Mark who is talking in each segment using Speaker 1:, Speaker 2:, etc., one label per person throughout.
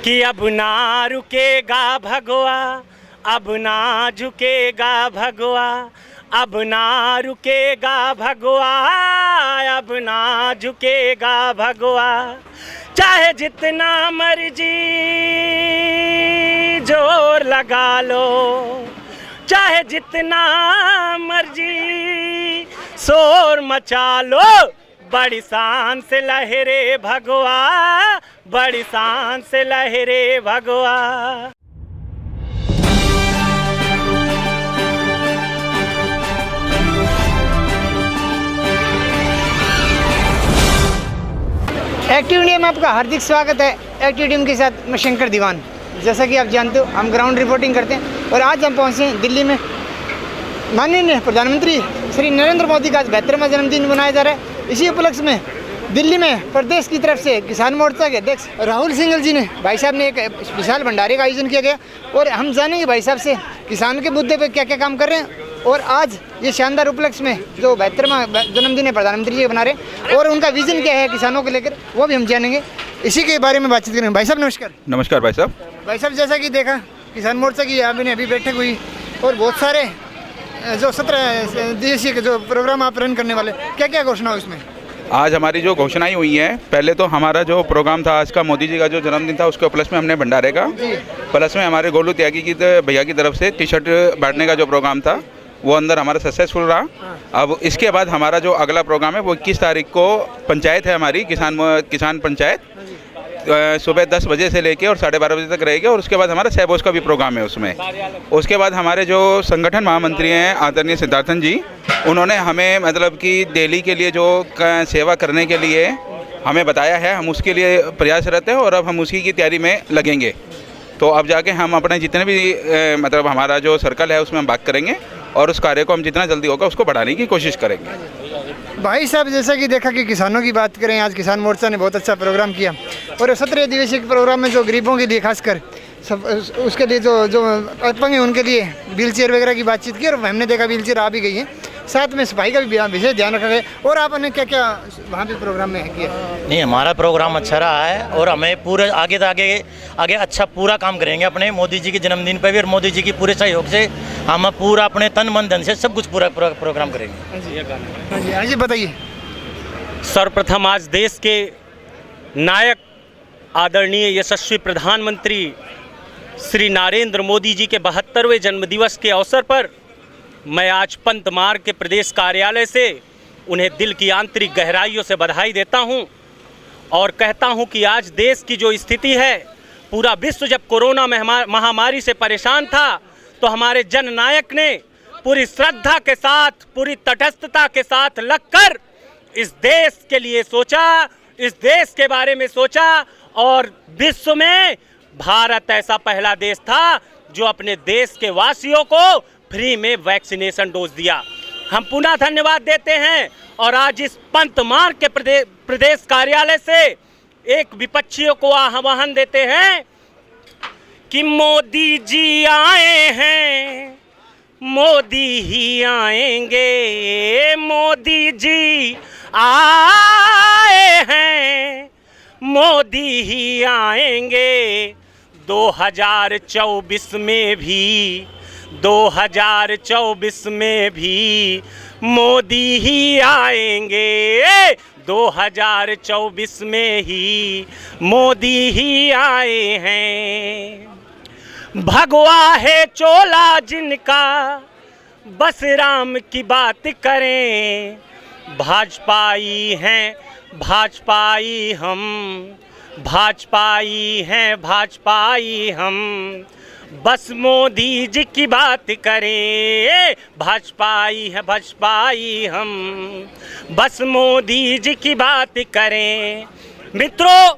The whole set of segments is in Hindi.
Speaker 1: कि अब ना रुकेगा भगवा, अब ना झुकेगा भगवा, अब ना रुकेगा भगवा, अब ना झुकेगा भगवा। चाहे जितना मर्जी जोर लगा लो, चाहे जितना मर्जी शोर मचा लो, बड़ी शान से लहरे भगवा, बड़ी शान से लहरे भगवा।
Speaker 2: एक्टिव इंडिया में आपका हार्दिक स्वागत है। एक्टिव टीम के साथ मैं शंकर दीवान। जैसा कि आप जानते हो, हम ग्राउंड रिपोर्टिंग करते हैं और आज हम पहुंचे हैं दिल्ली में। माननीय प्रधानमंत्री श्री नरेंद्र मोदी का आज 72वां जन्मदिन मनाया जा रहा है। इसी उपलक्ष्य में दिल्ली में प्रदेश की तरफ से किसान मोर्चा के अध्यक्ष राहुल सिंघल जी ने भाई साहब ने एक विशाल भंडारे का आयोजन किया गया और हम जानेंगे भाई साहब से किसान के मुद्दे पर क्या क्या काम कर रहे हैं और आज ये शानदार उपलक्ष्य में जो 72वां जन्मदिन है प्रधानमंत्री जी बना रहे और उनका विजन क्या है किसानों को लेकर, वो भी हम जानेंगे। इसी के बारे में बातचीत करेंगे। भाई साहब नमस्कार।
Speaker 3: नमस्कार भाई साहब।
Speaker 2: भाई साहब, जैसा कि देखा किसान मोर्चा की अभी बैठक हुई और बहुत सारे जो 17 दिवसीय के जो प्रोग्राम आप रन करने वाले, क्या क्या घोषणा हो इसमें?
Speaker 3: आज हमारी जो घोषणाएं हुई हैं, पहले तो हमारा जो प्रोग्राम था आज का, मोदी जी का जो जन्मदिन था, उसके प्लस में हमने भंडारे का, प्लस में हमारे गोलू त्यागी की भैया की तरफ से टी शर्ट बांटने का जो प्रोग्राम था वो अंदर हमारा सक्सेसफुल रहा। अब इसके बाद हमारा जो अगला प्रोग्राम है वो 21 तारीख को पंचायत है हमारी, किसान पंचायत, सुबह 10 बजे से लेके और 12:30 बजे तक रहेगी और उसके बाद हमारा सहबोज का भी प्रोग्राम है उसमें। उसके बाद हमारे जो संगठन महामंत्री हैं आदरणीय सिद्धार्थन जी, उन्होंने हमें मतलब कि दिल्ली के लिए जो सेवा करने के लिए हमें बताया है, हम उसके लिए प्रयासरत हैं और अब हम उसी की तैयारी में लगेंगे। तो अब जाके हम अपने जितने भी मतलब हमारा जो सर्कल है उसमें हम बात करेंगे और उस कार्य को हम जितना जल्दी होगा उसको बढ़ाने की कोशिश करेंगे।
Speaker 2: भाई साहब, जैसा कि देखा कि किसानों की बात करें, आज किसान मोर्चा ने बहुत अच्छा प्रोग्राम किया और 17 दिवसीय प्रोग्राम में जो गरीबों के लिए खासकर सब उसके लिए जो अपंग हैं उनके लिए व्हील चेयर वगैरह की बातचीत की और हमने देखा व्हील चेयर आ भी गई है। साथ में सफाई का भी विशेष ध्यान रखा गया। और आपने क्या क्या वहाँ पे प्रोग्राम में किया?
Speaker 4: नहीं, हमारा प्रोग्राम अच्छा रहा है और हमें पूरे आगे अच्छा पूरा काम करेंगे अपने मोदी जी के जन्मदिन पर भी और मोदी जी की पूरे सहयोग से हम पूरा अपने तन मन धन से सब कुछ पूरा प्रोग्राम करेंगे।
Speaker 2: हाँ जी, बताइए।
Speaker 1: सर्वप्रथम आज देश के नायक आदरणीय यशस्वी प्रधानमंत्री श्री नरेंद्र मोदी जी के 72वें जन्मदिवस के अवसर पर मैं आज पंत मार्ग के प्रदेश कार्यालय से उन्हें दिल की आंतरिक गहराइयों से बधाई देता हूं और कहता हूं कि आज देश की जो स्थिति है, पूरा विश्व जब कोरोना महामारी से परेशान था तो हमारे जननायक ने पूरी श्रद्धा के साथ, पूरी तटस्थता के साथ लगकर इस देश के लिए सोचा, इस देश के बारे में सोचा और विश्व में भारत ऐसा पहला देश था जो अपने देश के वासियों को फ्री में वैक्सीनेशन डोज दिया। हम पुनः धन्यवाद देते हैं और आज इस पंत मार्ग के प्रदेश कार्यालय से एक विपक्षियों को आह्वान देते हैं कि मोदी जी आए हैं, मोदी ही आएंगे, मोदी जी आए हैं, मोदी ही आएंगे। 2024 में भी 2024 में भी मोदी ही आएंगे, 2024 में ही मोदी ही आए हैं। भगवा है चोला जिनका, बस राम की बात करें, भाजपाई हैं भाजपाई हम, भाजपाई हैं भाजपाई हम, बस मोदी जी की बात करें, भाजपाई है भाजपाई हम, बस मोदी जी की बात करें। मित्रों,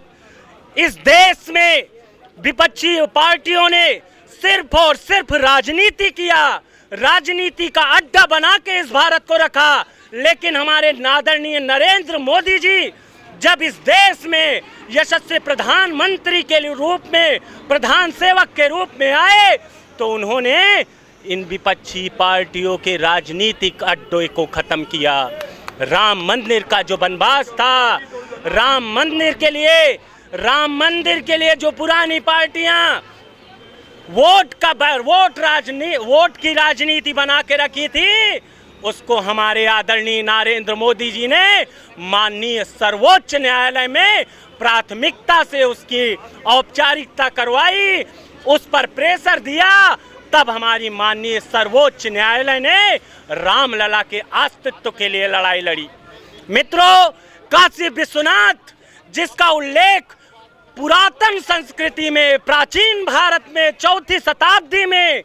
Speaker 1: इस देश में विपक्षी पार्टियों ने सिर्फ और सिर्फ राजनीति किया, राजनीति का अड्डा बना के इस भारत को रखा, लेकिन हमारे आदरणीय नरेंद्र मोदी जी जब इस देश में यशस्वी प्रधानमंत्री के रूप में, प्रधान सेवक के रूप में आए तो उन्होंने इन विपक्षी पार्टियों के राजनीतिक अड्डे को खत्म किया। राम मंदिर का जो वनवास था, राम मंदिर के लिए राम मंदिर के लिए जो पुरानी पार्टियां वोट की राजनीति बना के रखी थी, उसको हमारे आदरणीय नरेंद्र मोदी जी ने माननीय सर्वोच्च न्यायालय में प्राथमिकता से उसकी औपचारिकता करवाई, उस पर प्रेशर दिया। तब हमारी माननीय सर्वोच्च न्यायालय ने रामलला के अस्तित्व के लिए लड़ाई लड़ी। मित्रों, काशी विश्वनाथ जिसका उल्लेख पुरातन संस्कृति में, प्राचीन भारत में 4वीं शताब्दी में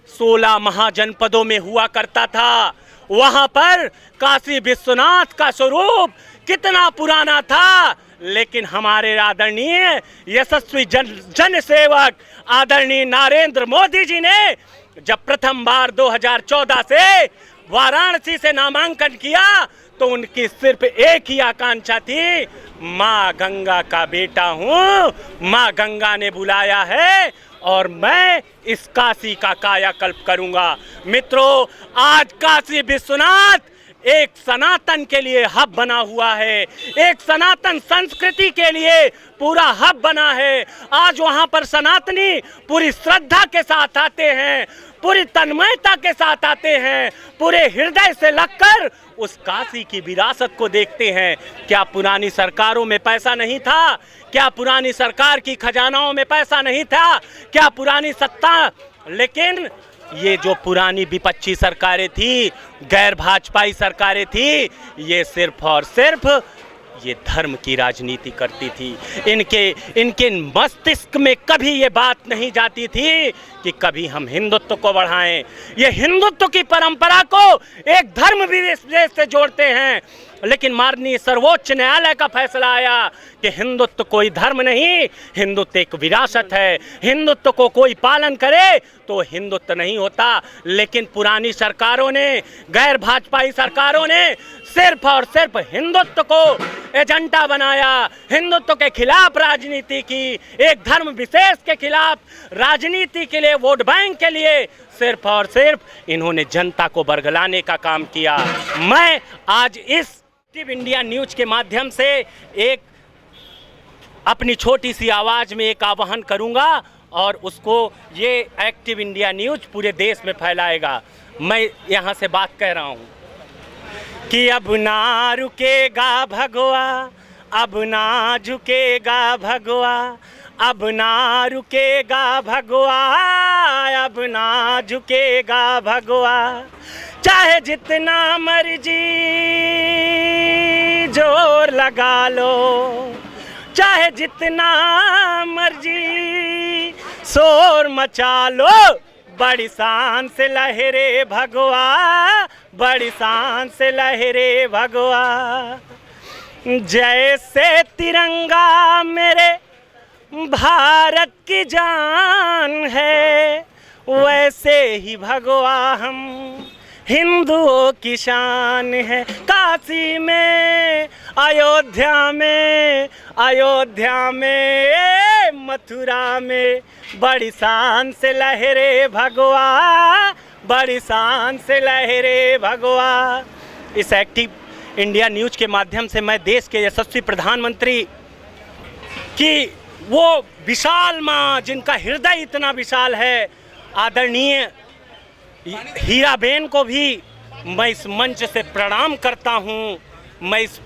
Speaker 1: 16 महाजनपदों में हुआ करता था, वहां पर काशी विश्वनाथ का स्वरूप कितना पुराना था। लेकिन हमारे आदरणीय यशस्वी जन सेवक आदरणीय नरेंद्र मोदी जी ने जब प्रथम बार 2014 से वाराणसी से नामांकन किया तो उनकी सिर्फ एक ही आकांक्षा थी, माँ गंगा का बेटा हूँ, माँ गंगा ने बुलाया है और मैं इस काशी का कायाकल्प करूंगा। मित्रों, आज काशी विश्वनाथ एक सनातन के लिए हब बना हुआ है, एक सनातन संस्कृति के लिए पूरा हब बना है। आज वहां पर सनातनी पूरी श्रद्धा के साथ आते हैं, पूरी तन्मयता के साथ आते हैं, पूरे हृदय से लगकर उस काशी की विरासत को देखते हैं। क्या पुरानी सरकारों में पैसा नहीं था? क्या पुरानी सरकार की खजानाओं में पैसा नहीं था? क्या पुरानी सत्ता, लेकिन ये जो पुरानी विपक्षी सरकारें थी, गैर भाजपाई सरकारें थी, ये सिर्फ और सिर्फ ये धर्म की राजनीति करती थी। इनके मस्तिष्क में कभी ये बात नहीं जाती थी कि कभी हम हिंदुत्व को बढ़ाएं। ये हिंदुत्व की परंपरा को एक धर्म विशेष से जोड़ते हैं। लेकिन माननीय सर्वोच्च न्यायालय का फैसला आया कि हिंदुत्व कोई धर्म नहीं, हिंदुत्व एक विरासत है। हिंदुत्व को कोई पालन करे तो हिंदुत्व नहीं होता। लेकिन पुरानी सरकारों ने, गैर भाजपाई सरकारों ने सिर्फ और सिर्फ हिंदुत्व को एजेंडा बनाया, हिंदुत्व के खिलाफ राजनीति की, एक धर्म विशेष के खिलाफ राजनीति के लिए, वोट बैंक के लिए सिर्फ और सिर्फ इन्होंने जनता को बरगलाने का काम किया। मैं आज इस एक्टिव इंडिया न्यूज के माध्यम से एक अपनी छोटी सी आवाज में एक आह्वान करूंगा और उसको ये एक्टिव इंडिया न्यूज पूरे देश में फैलाएगा। मैं यहाँ से बात कह रहा हूँ कि अब ना रुकेगा भगवा, अब ना झुकेगा भगवा, अब ना रुकेगा भगवा, अब ना झुकेगा भगवा। चाहे जितना मर्जी जोर लगा लो, चाहे जितना मर्जी शोर मचा लो, बड़ी शान से लहरे भगवा, बड़ी शान से लहरे भगवा। जैसे तिरंगा मेरे भारत की जान है, वैसे ही भगवा हम हिंदुओं की शान है। काशी में, अयोध्या में, अयोध्या में, मथुरा में बड़ी शान से लहरे भगवा, बड़ी शान से लहरे भगवा। इस एक्टिव इंडिया न्यूज के माध्यम से मैं देश के यशस्वी प्रधानमंत्री की वो विशाल माँ, जिनका हृदय इतना विशाल है, आदरणीय हीराबेन को भी मैं इस मंच से प्रणाम करता हूँ। मैं इस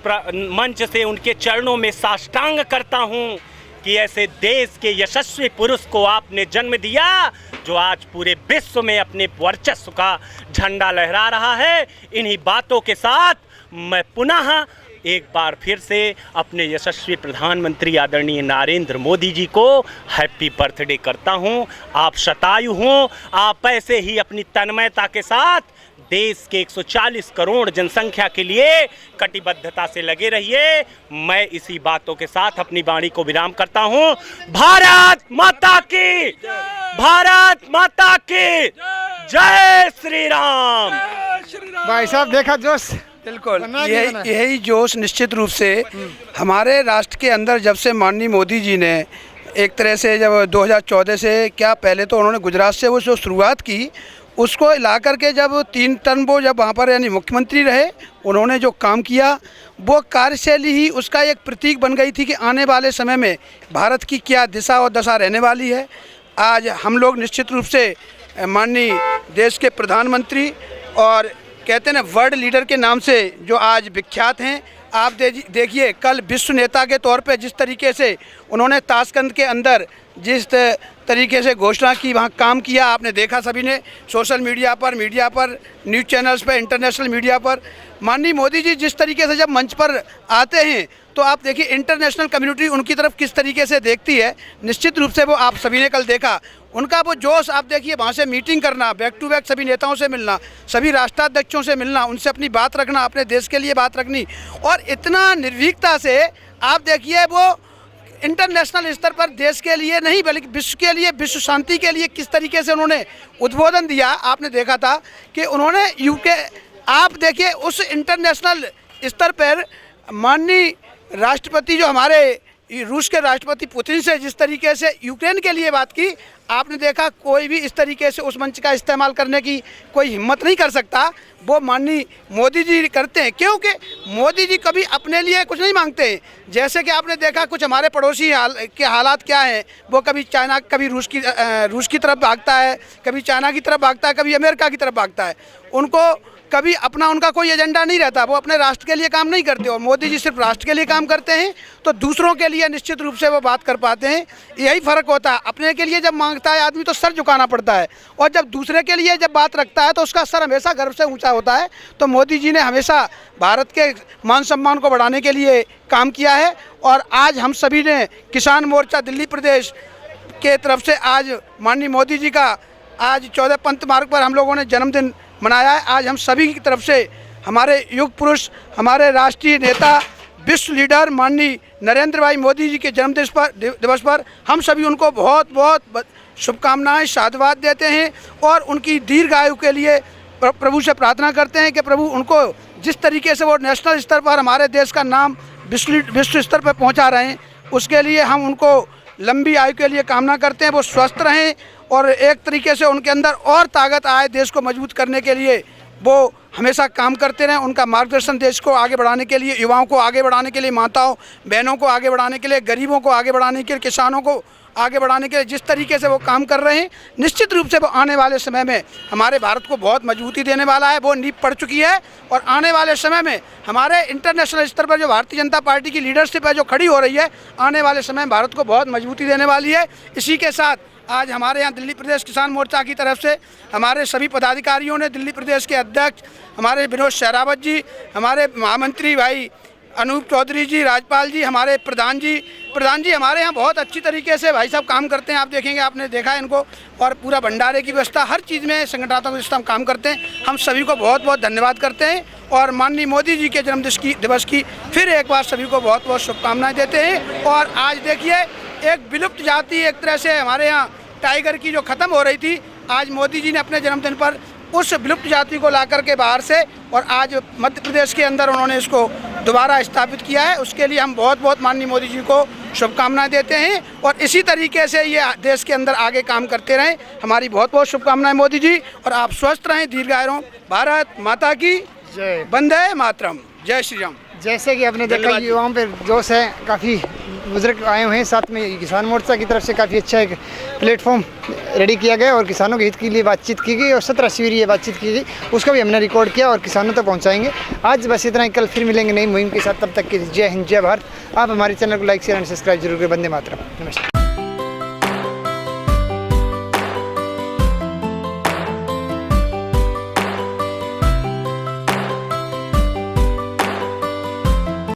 Speaker 1: मंच से उनके चरणों में साष्टांग करता हूँ कि ऐसे देश के यशस्वी पुरुष को आपने जन्म दिया जो आज पूरे विश्व में अपने वर्चस्व का झंडा लहरा रहा है। इन्हीं बातों के साथ मैं पुनः एक बार फिर से अपने यशस्वी प्रधानमंत्री आदरणीय नरेंद्र मोदी जी को हैप्पी बर्थडे करता हूं। आप शतायु हों, आप ऐसे ही अपनी तन्मयता के साथ देश के 140 करोड़ जनसंख्या के लिए कटिबद्धता से लगे रहिए। मैं इसी बातों के साथ अपनी वाणी को विराम करता हूं। भारत माता की, भारत माता की जय श्री राम।
Speaker 2: भाई साहब देखा जोश,
Speaker 5: बिल्कुल यही जोश निश्चित रूप से हमारे राष्ट्र के अंदर जब से माननीय मोदी जी ने एक तरह से जब 2014 से, क्या पहले तो उन्होंने गुजरात से वो जो शुरुआत की, उसको ला करके जब 3 टर्म वो जब वहाँ पर यानी मुख्यमंत्री रहे, उन्होंने जो काम किया वो कार्यशैली ही उसका एक प्रतीक बन गई थी कि आने वाले समय में भारत की क्या दिशा और दशा रहने वाली है। आज हम लोग निश्चित रूप से माननीय देश के प्रधानमंत्री और कहते हैं ना वर्ल्ड लीडर के नाम से जो आज विख्यात हैं, आप देखिए कल विश्व नेता के तौर पे जिस तरीके से उन्होंने ताशकंद के अंदर जिस तरीके से घोषणा की, वहाँ काम किया, आपने देखा सभी ने सोशल मीडिया पर, न्यूज़ चैनल्स पर, इंटरनेशनल मीडिया पर। माननीय मोदी जी जिस तरीके से जब मंच पर आते हैं तो आप देखिए इंटरनेशनल कम्युनिटी उनकी तरफ किस तरीके से देखती है। निश्चित रूप से वो आप सभी ने कल देखा, उनका वो जोश आप देखिए, वहाँ से मीटिंग करना, बैक टू बैक सभी नेताओं से मिलना, सभी राष्ट्राध्यक्षों से मिलना, उनसे अपनी बात रखना, अपने देश के लिए बात रखनी, और इतना निर्भीकता से आप देखिए वो इंटरनेशनल स्तर पर देश के लिए नहीं बल्कि विश्व के लिए, विश्व शांति के लिए किस तरीके से उन्होंने उद्बोधन दिया। आपने देखा था कि उन्होंने यूके, आप देखिए उस इंटरनेशनल स्तर पर माननीय राष्ट्रपति जो हमारे रूस के राष्ट्रपति पुतिन से जिस तरीके से यूक्रेन के लिए बात की, आपने देखा कोई भी इस तरीके से उस मंच का इस्तेमाल करने की कोई हिम्मत नहीं कर सकता, वो माननीय मोदी जी करते हैं। क्योंकि मोदी जी कभी अपने लिए कुछ नहीं मांगते हैं। जैसे कि आपने देखा कुछ हमारे पड़ोसी के हालात क्या हैं, वो कभी चाइना, कभी रूस की तरफ भागता है, कभी चाइना की तरफ भागता है, कभी अमेरिका की तरफ भागता है। उनको कभी अपना उनका कोई एजेंडा नहीं रहता, वो अपने राष्ट्र के लिए काम नहीं करते, और मोदी जी सिर्फ राष्ट्र के लिए काम करते हैं तो दूसरों के लिए निश्चित रूप से वो बात कर पाते हैं। यही फ़र्क होता है, अपने के लिए जब मांगता है आदमी तो सर झुकाना पड़ता है, और जब दूसरे के लिए जब बात रखता है तो उसका सर हमेशा गर्व से ऊंचा होता है। तो मोदी जी ने हमेशा भारत के मान सम्मान को बढ़ाने के लिए काम किया है, और आज हम सभी ने किसान मोर्चा दिल्ली प्रदेश के तरफ से आज माननीय मोदी जी का आज 14 पंथ मार्ग पर हम लोगों ने जन्मदिन मनाया है। आज हम सभी की तरफ से हमारे युग पुरुष, हमारे राष्ट्रीय नेता, विश्व लीडर माननीय नरेंद्र भाई मोदी जी के दिवस पर हम सभी उनको बहुत बहुत शुभकामनाएं, साधुवाद देते हैं, और उनकी दीर्घायु के लिए प्रभु से प्रार्थना करते हैं कि प्रभु उनको जिस तरीके से वो नेशनल स्तर पर हमारे देश का नाम विश्व स्तर पर पहुंचा रहे हैं, उसके लिए हम उनको लंबी आयु के लिए कामना करते हैं। वो स्वस्थ रहें और एक तरीके से उनके अंदर और ताकत आए, देश को मजबूत करने के लिए वो हमेशा काम करते रहें। उनका मार्गदर्शन देश को आगे बढ़ाने के लिए, युवाओं को आगे बढ़ाने के लिए, माताओं बहनों को आगे बढ़ाने के लिए, गरीबों को आगे बढ़ाने के लिए, किसानों को आगे बढ़ाने के लिए जिस तरीके से वो काम कर रहे हैं, निश्चित रूप से वो आने वाले समय में हमारे भारत को बहुत मजबूती देने वाला है। वो नींव पड़ चुकी है, और आने वाले समय में हमारे इंटरनेशनल स्तर पर जो भारतीय जनता पार्टी की लीडरशिप है जो खड़ी हो रही है, आने वाले समय में भारत को बहुत मजबूती देने वाली है। इसी के साथ आज हमारे यहाँ दिल्ली प्रदेश किसान मोर्चा की तरफ से हमारे सभी पदाधिकारियों ने, दिल्ली प्रदेश के अध्यक्ष हमारे विनोद सहरावत जी, हमारे महामंत्री भाई अनूप चौधरी जी, राजपाल जी, हमारे प्रधान जी हमारे यहाँ बहुत अच्छी तरीके से भाई साहब काम करते हैं। आप देखेंगे, आपने देखा है इनको, और पूरा भंडारे की व्यवस्था, हर चीज़ में संगठनात्मक व्यवस्था हम काम करते हैं। हम सभी को बहुत बहुत धन्यवाद करते हैं, और माननीय मोदी जी के दिवस की फिर एक बार सभी को बहुत बहुत शुभकामनाएं देते हैं। और आज देखिए एक विलुप्त जाति एक तरह से हमारे यहाँ टाइगर की जो ख़त्म हो रही थी, आज मोदी जी ने अपने जन्मदिन पर उस विलुप्त जाति को ला करके बाहर से, और आज मध्य प्रदेश के अंदर उन्होंने इसको दोबारा स्थापित किया है। उसके लिए हम बहुत बहुत माननीय मोदी जी को शुभकामनाएं देते हैं, और इसी तरीके से ये देश के अंदर आगे काम करते रहें। हमारी बहुत बहुत शुभकामनाएं मोदी जी, और आप स्वस्थ रहें, दीर्घायु। भारत माता की
Speaker 2: जय।
Speaker 5: वंदे मातरम। जय श्री राम।
Speaker 2: जैसे कि आपने देखा युवाओं पर जोश है, काफ़ी बुजुर्ग आए हुए हैं, साथ में किसान मोर्चा की तरफ से काफ़ी अच्छा एक प्लेटफॉर्म रेडी किया गया, और किसानों के हित के लिए बातचीत की गई, और 17 शिविर ये बातचीत की गई, उसका भी हमने रिकॉर्ड किया और किसानों तक पहुंचाएंगे। आज बस इतना ही, कल फिर मिलेंगे नई मुहिम के साथ। तब तक के जय हिंद, जय भारत। आप हमारे चैनल को लाइक, शेयर एंड सब्सक्राइब जरूर करें। वंदे मातरम। नमस्ते।